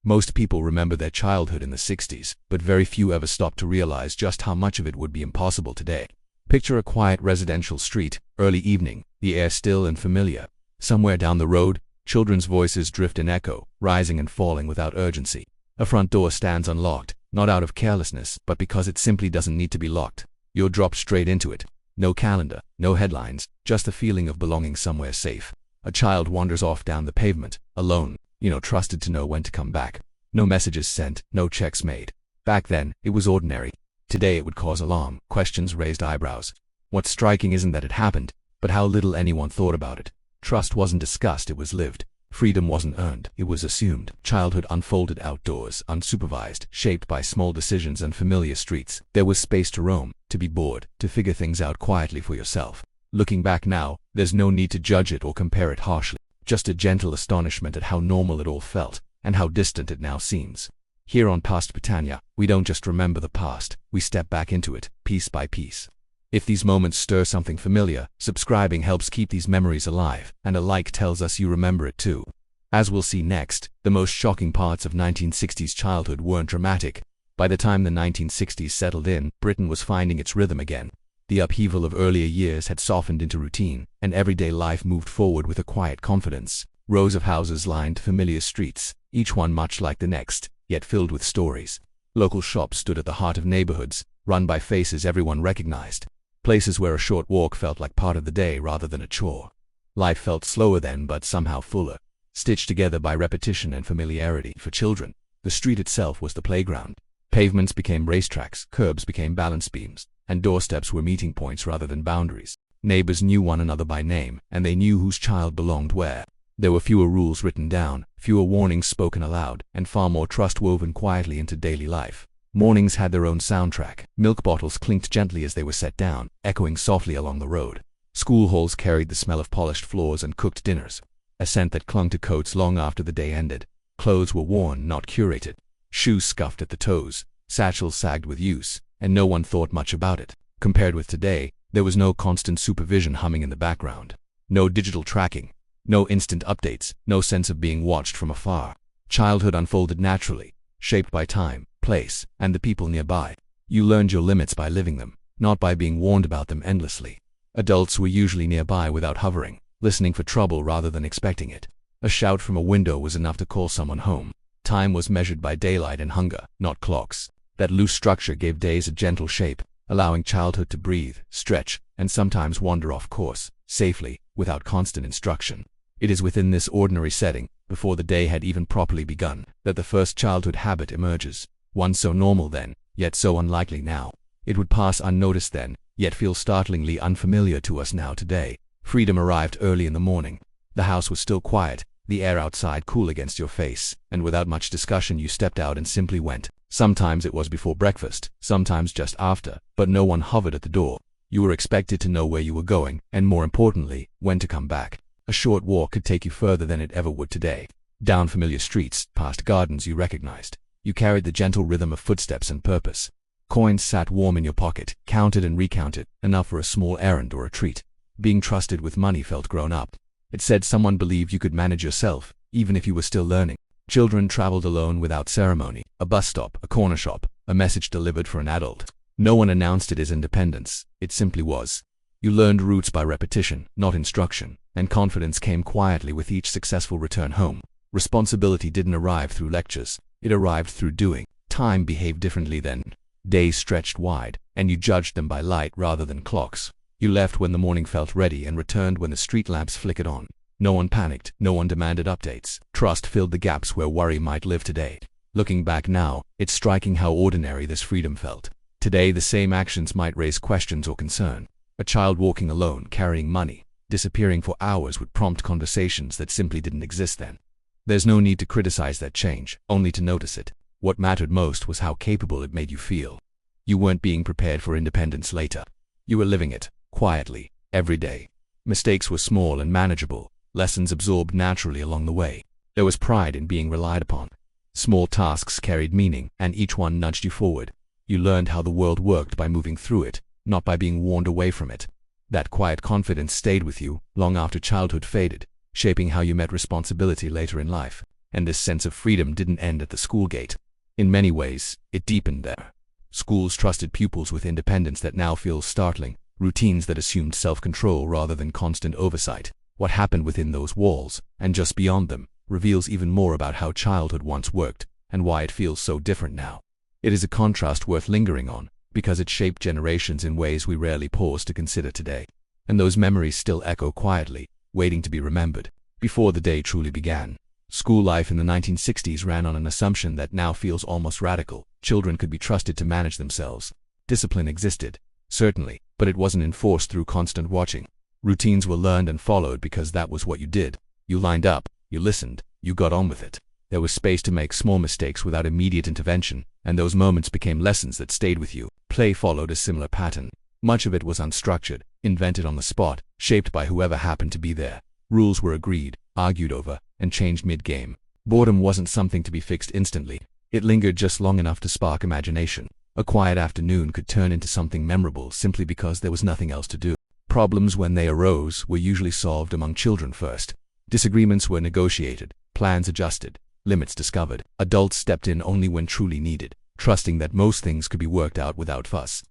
Most people remember their childhood in the 60s, but very few ever stop to realize just how much of it would be impossible today. Picture a quiet residential street, early evening, the air still and familiar. Somewhere down the road, children's voices drift in echo, rising and falling without urgency. A front door stands unlocked, not out of carelessness, but because it simply doesn't need to be locked. You're dropped straight into it. No calendar, no headlines, just a feeling of belonging somewhere safe. A child wanders off down the pavement, alone, trusted to know when to come back. No messages sent, no checks made. Back then, it was ordinary. Today it would cause alarm, questions, raised eyebrows. What's striking isn't that it happened, but how little anyone thought about it. Trust wasn't discussed, it was lived. Freedom wasn't earned, it was assumed. Childhood unfolded outdoors, unsupervised, shaped by small decisions and familiar streets. There was space to roam, to be bored, to figure things out quietly for yourself. Looking back now, there's no need to judge it or compare it harshly. Just a gentle astonishment at how normal it all felt, and how distant it now seems. Here on Past Britannia, we don't just remember the past, we step back into it, piece by piece. If these moments stir something familiar, subscribing helps keep these memories alive, and a like tells us you remember it too. As we'll see next, the most shocking parts of 1960s childhood weren't dramatic. By the time the 1960s settled in, Britain was finding its rhythm again. The upheaval of earlier years had softened into routine, and everyday life moved forward with a quiet confidence. Rows of houses lined familiar streets, each one much like the next, yet filled with stories. Local shops stood at the heart of neighborhoods, run by faces everyone recognized. Places where a short walk felt like part of the day rather than a chore. Life felt slower then, but somehow fuller, stitched together by repetition and familiarity. For children, the street itself was the playground. Pavements became racetracks, curbs became balance beams, and doorsteps were meeting points rather than boundaries. Neighbors knew one another by name, and they knew whose child belonged where. There were fewer rules written down, fewer warnings spoken aloud, and far more trust woven quietly into daily life. Mornings had their own soundtrack. Milk bottles clinked gently as they were set down, echoing softly along the road. School halls carried the smell of polished floors and cooked dinners, a scent that clung to coats long after the day ended. Clothes were worn, not curated. Shoes scuffed at the toes, satchels sagged with use, and no one thought much about it. Compared with today, there was no constant supervision humming in the background. No digital tracking. No instant updates, no sense of being watched from afar. Childhood unfolded naturally, shaped by time, place, and the people nearby. You learned your limits by living them, not by being warned about them endlessly. Adults were usually nearby without hovering, listening for trouble rather than expecting it. A shout from a window was enough to call someone home. Time was measured by daylight and hunger, not clocks. That loose structure gave days a gentle shape, allowing childhood to breathe, stretch, and sometimes wander off course, safely, without constant instruction. It is within this ordinary setting, before the day had even properly begun, that the first childhood habit emerges. One so normal then, yet so unlikely now. It would pass unnoticed then, yet feel startlingly unfamiliar to us now today. Freedom arrived early in the morning. The house was still quiet, the air outside cool against your face, and without much discussion you stepped out and simply went. Sometimes it was before breakfast, sometimes just after, but no one hovered at the door. You were expected to know where you were going, and more importantly, when to come back. A short walk could take you further than it ever would today. Down familiar streets, past gardens you recognized. You carried the gentle rhythm of footsteps and purpose. Coins sat warm in your pocket, counted and recounted, enough for a small errand or a treat. Being trusted with money felt grown up. It said someone believed you could manage yourself, even if you were still learning. Children traveled alone without ceremony. A bus stop, a corner shop, a message delivered for an adult. No one announced it as independence, it simply was. You learned routes by repetition, not instruction, and confidence came quietly with each successful return home. Responsibility didn't arrive through lectures, it arrived through doing. Time behaved differently then. Days stretched wide, and you judged them by light rather than clocks. You left when the morning felt ready and returned when the street lamps flickered on. No one panicked, no one demanded updates. Trust filled the gaps where worry might live today. Looking back now, it's striking how ordinary this freedom felt. Today the same actions might raise questions or concern. A child walking alone, carrying money, disappearing for hours would prompt conversations that simply didn't exist then. There's no need to criticize that change, only to notice it. What mattered most was how capable it made you feel. You weren't being prepared for independence later. You were living it, quietly, every day. Mistakes were small and manageable, lessons absorbed naturally along the way. There was pride in being relied upon. Small tasks carried meaning, and each one nudged you forward. You learned how the world worked by moving through it, not by being warned away from it. That quiet confidence stayed with you long after childhood faded, shaping how you met responsibility later in life. And this sense of freedom didn't end at the school gate. In many ways, it deepened there. Schools trusted pupils with independence that now feels startling, routines that assumed self-control rather than constant oversight. What happened within those walls, and just beyond them, reveals even more about how childhood once worked, and why it feels so different now. It is a contrast worth lingering on, because it shaped generations in ways we rarely pause to consider today. And those memories still echo quietly, waiting to be remembered, before the day truly began. School life in the 1960s ran on an assumption that now feels almost radical. Children could be trusted to manage themselves. Discipline existed, certainly, but it wasn't enforced through constant watching. Routines were learned and followed because that was what you did. You lined up, you listened, you got on with it. There was space to make small mistakes without immediate intervention, and those moments became lessons that stayed with you. Play followed a similar pattern. Much of it was unstructured, invented on the spot, shaped by whoever happened to be there. Rules were agreed, argued over, and changed mid-game. Boredom wasn't something to be fixed instantly. It lingered just long enough to spark imagination. A quiet afternoon could turn into something memorable simply because there was nothing else to do. Problems, when they arose, were usually solved among children first. Disagreements were negotiated, plans adjusted, limits discovered. Adults stepped in only when truly needed, trusting that most things could be worked out without fuss.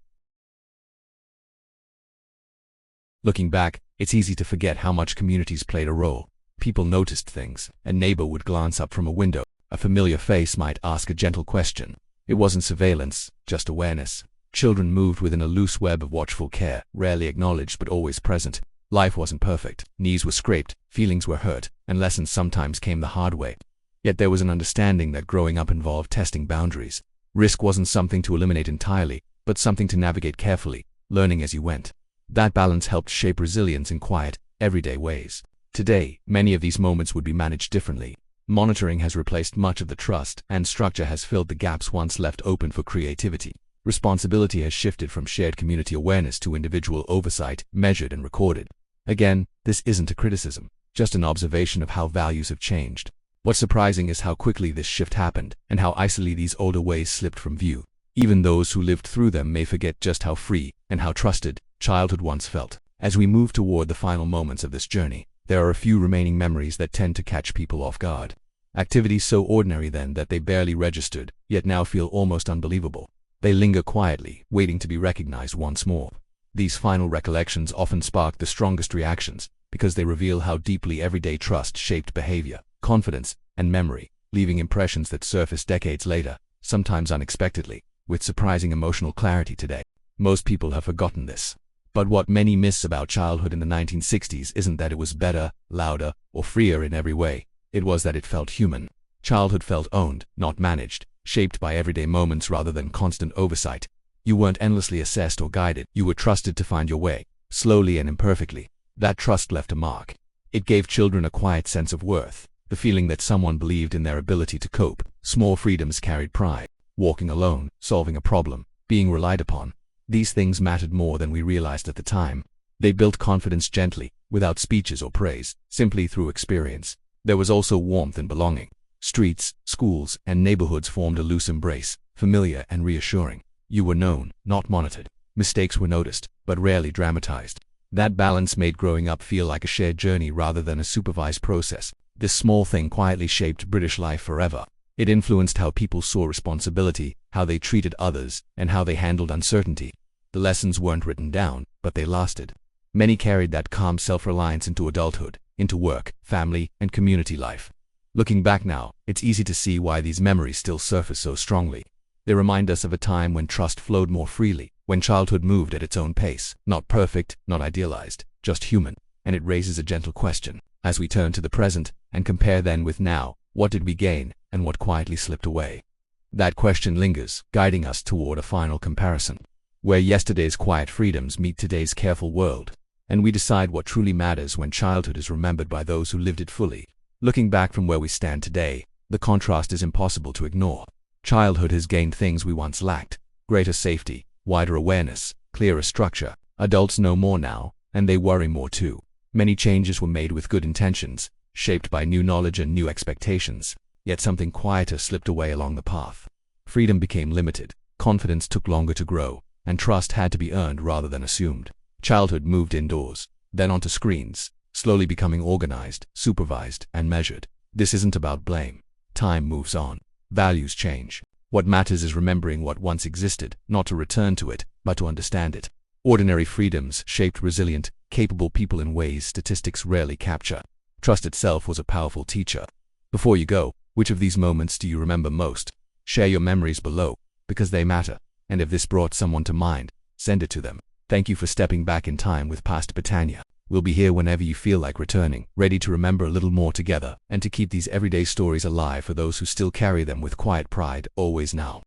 Looking back, it's easy to forget how much communities played a role. People noticed things. A neighbor would glance up from a window. A familiar face might ask a gentle question. It wasn't surveillance, just awareness. Children moved within a loose web of watchful care, rarely acknowledged but always present. Life wasn't perfect. Knees were scraped, feelings were hurt, and lessons sometimes came the hard way. Yet there was an understanding that growing up involved testing boundaries. Risk wasn't something to eliminate entirely, but something to navigate carefully, learning as you went. That balance helped shape resilience in quiet, everyday ways. Today, many of these moments would be managed differently. Monitoring has replaced much of the trust, and structure has filled the gaps once left open for creativity. Responsibility has shifted from shared community awareness to individual oversight, measured and recorded. Again, this isn't a criticism, just an observation of how values have changed. What's surprising is how quickly this shift happened, and how icily these older ways slipped from view. Even those who lived through them may forget just how free, and how trusted, childhood once felt. As we move toward the final moments of this journey, there are a few remaining memories that tend to catch people off guard. Activities so ordinary then that they barely registered, yet now feel almost unbelievable. They linger quietly, waiting to be recognized once more. These final recollections often spark the strongest reactions, because they reveal how deeply everyday trust shaped behavior, confidence, and memory, leaving impressions that surface decades later, sometimes unexpectedly, with surprising emotional clarity today. Most people have forgotten this. But what many miss about childhood in the 1960s isn't that it was better, louder, or freer in every way. It was that it felt human. Childhood felt owned, not managed, shaped by everyday moments rather than constant oversight. You weren't endlessly assessed or guided. You were trusted to find your way, slowly and imperfectly. That trust left a mark. It gave children a quiet sense of worth, the feeling that someone believed in their ability to cope. Small freedoms carried pride. Walking alone, solving a problem, being relied upon. These things mattered more than we realized at the time. They built confidence gently, without speeches or praise, simply through experience. There was also warmth and belonging. Streets, schools, and neighborhoods formed a loose embrace, familiar and reassuring. You were known, not monitored. Mistakes were noticed, but rarely dramatized. That balance made growing up feel like a shared journey rather than a supervised process. This small thing quietly shaped British life forever. It influenced how people saw responsibility, how they treated others, and how they handled uncertainty. The lessons weren't written down, but they lasted. Many carried that calm self-reliance into adulthood, into work, family, and community life. Looking back now, it's easy to see why these memories still surface so strongly. They remind us of a time when trust flowed more freely, when childhood moved at its own pace, not perfect, not idealized, just human. And it raises a gentle question. As we turn to the present, and compare then with now, what did we gain, and what quietly slipped away? That question lingers, guiding us toward a final comparison, where yesterday's quiet freedoms meet today's careful world, and we decide what truly matters when childhood is remembered by those who lived it fully. Looking back from where we stand today, the contrast is impossible to ignore. Childhood has gained things we once lacked: greater safety, wider awareness, clearer structure. Adults know more now, and they worry more too. Many changes were made with good intentions, shaped by new knowledge and new expectations. Yet something quieter slipped away along the path. Freedom became limited, confidence took longer to grow, and trust had to be earned rather than assumed. Childhood moved indoors, then onto screens, slowly becoming organized, supervised, and measured. This isn't about blame. Time moves on. Values change. What matters is remembering what once existed, not to return to it, but to understand it. Ordinary freedoms shaped resilient, capable people in ways statistics rarely capture. Trust itself was a powerful teacher. Before you go, which of these moments do you remember most? Share your memories below, because they matter. And if this brought someone to mind, send it to them. Thank you for stepping back in time with Past Britannia. We'll be here whenever you feel like returning, ready to remember a little more together, and to keep these everyday stories alive for those who still carry them with quiet pride, always now.